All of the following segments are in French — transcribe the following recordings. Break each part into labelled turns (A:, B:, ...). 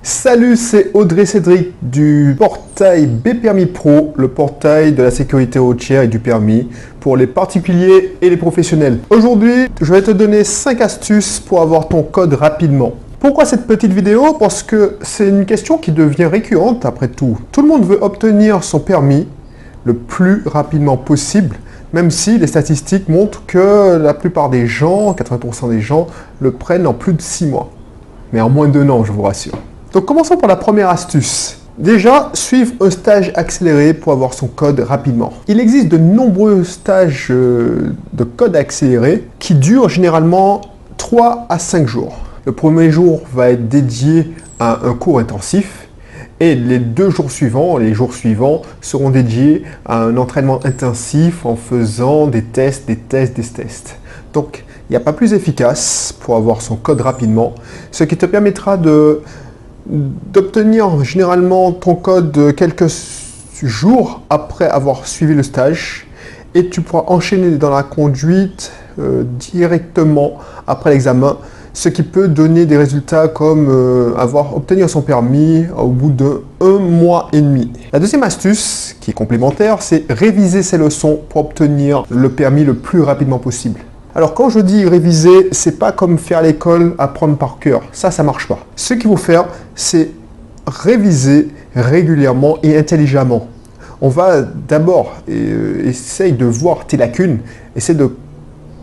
A: Salut, c'est Audrey Cédric du portail B-Permis Pro, le portail de la sécurité routière et du permis pour les particuliers et les professionnels. Aujourd'hui, je vais te donner 5 astuces pour avoir ton code rapidement. Pourquoi cette petite vidéo? Parce que c'est une question qui devient récurrente après tout. Tout le monde veut obtenir son permis le plus rapidement possible, même si les statistiques montrent que la plupart des gens, 80% des gens, le prennent en plus de 6 mois. Mais en moins d'1 an, je vous rassure. Donc commençons par la première astuce. Déjà, suivre un stage accéléré pour avoir son code rapidement. Il existe de nombreux stages de code accéléré qui durent généralement 3 à 5 jours. Le premier jour va être dédié à un cours intensif et les 2 jours suivants, les jours suivants seront dédiés à un entraînement intensif en faisant des tests. Donc, il n'y a pas plus efficace pour avoir son code rapidement, ce qui te permettra d'obtenir généralement ton code quelques jours après avoir suivi le stage et tu pourras enchaîner dans la conduite directement après l'examen, ce qui peut donner des résultats comme obtenir son permis au bout d'1 mois et demi. La deuxième astuce, qui est complémentaire, c'est réviser ses leçons pour obtenir le permis le plus rapidement possible. Alors quand je dis réviser, c'est pas comme faire à l'école, apprendre par cœur. Ça marche pas. Ce qu'il faut faire, c'est réviser régulièrement et intelligemment. On va d'abord essayer de voir tes lacunes, essayer de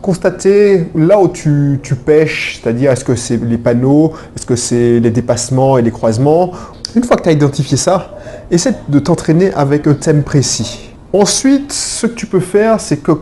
A: constater là où tu pèches, c'est-à-dire est-ce que c'est les panneaux, est-ce que c'est les dépassements et les croisements. Une fois que tu as identifié ça, essaie de t'entraîner avec un thème précis. Ensuite, ce que tu peux faire, c'est que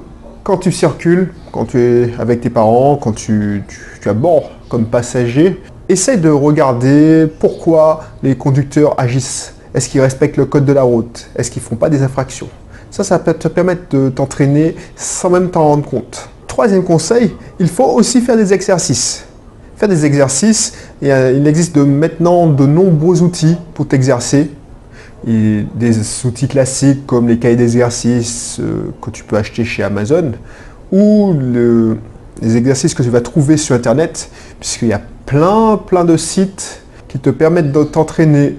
A: quand tu circules, quand tu es avec tes parents, quand tu es à bord comme passager, essaie de regarder pourquoi les conducteurs agissent. Est-ce qu'ils respectent le code de la route? Est-ce qu'ils ne font pas des infractions? Ça peut te permettre de t'entraîner sans même t'en rendre compte. Troisième conseil, il faut aussi faire des exercices. Faire des exercices, il existe maintenant de nombreux outils pour t'exercer. Et des outils classiques comme les cahiers d'exercices que tu peux acheter chez Amazon ou les exercices que tu vas trouver sur Internet, puisqu'il y a plein de sites qui te permettent de t'entraîner,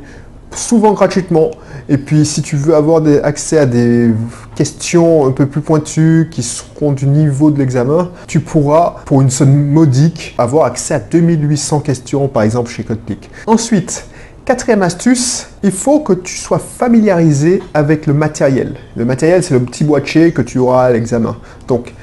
A: souvent gratuitement. Et puis si tu veux avoir accès à des questions un peu plus pointues qui seront du niveau de l'examen, tu pourras, pour une somme modique, avoir accès à 2800 questions, par exemple chez CodeClick. Ensuite, quatrième astuce, il faut que tu sois familiarisé avec le matériel. Le matériel, c'est le petit boîtier que tu auras à l'examen. Donc,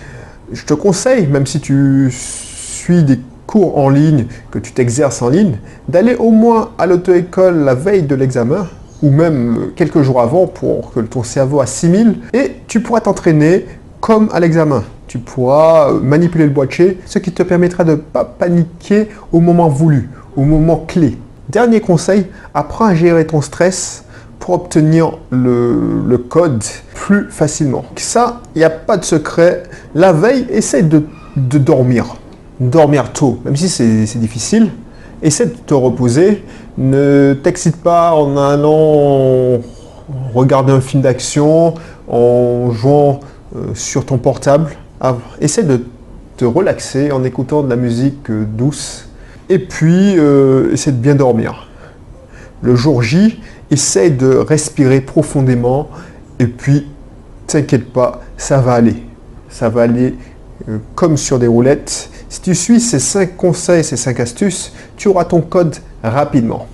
A: je te conseille, même si tu suis des cours en ligne, que tu t'exerces en ligne, d'aller au moins à l'auto-école la veille de l'examen, ou même quelques jours avant pour que ton cerveau assimile, et tu pourras t'entraîner comme à l'examen. Tu pourras manipuler le boîtier, ce qui te permettra de ne pas paniquer au moment voulu, au moment clé. Dernier conseil, apprends à gérer ton stress pour obtenir le code plus facilement. Ça, il n'y a pas de secret. La veille, essaie de dormir. Dormir tôt, même si c'est difficile. Essaie de te reposer. Ne t'excite pas en allant regarder un film d'action, en jouant sur ton portable. Essaie de te relaxer en écoutant de la musique douce. Et puis, essaie de bien dormir. Le jour J, essaye de respirer profondément. Et puis, t'inquiète pas, ça va aller. Ça va aller comme sur des roulettes. Si tu suis ces 5 conseils, ces 5 astuces, tu auras ton code rapidement.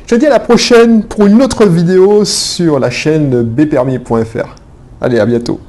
A: Je te dis à la prochaine pour une autre vidéo sur la chaîne bpermis.fr. Allez, à bientôt.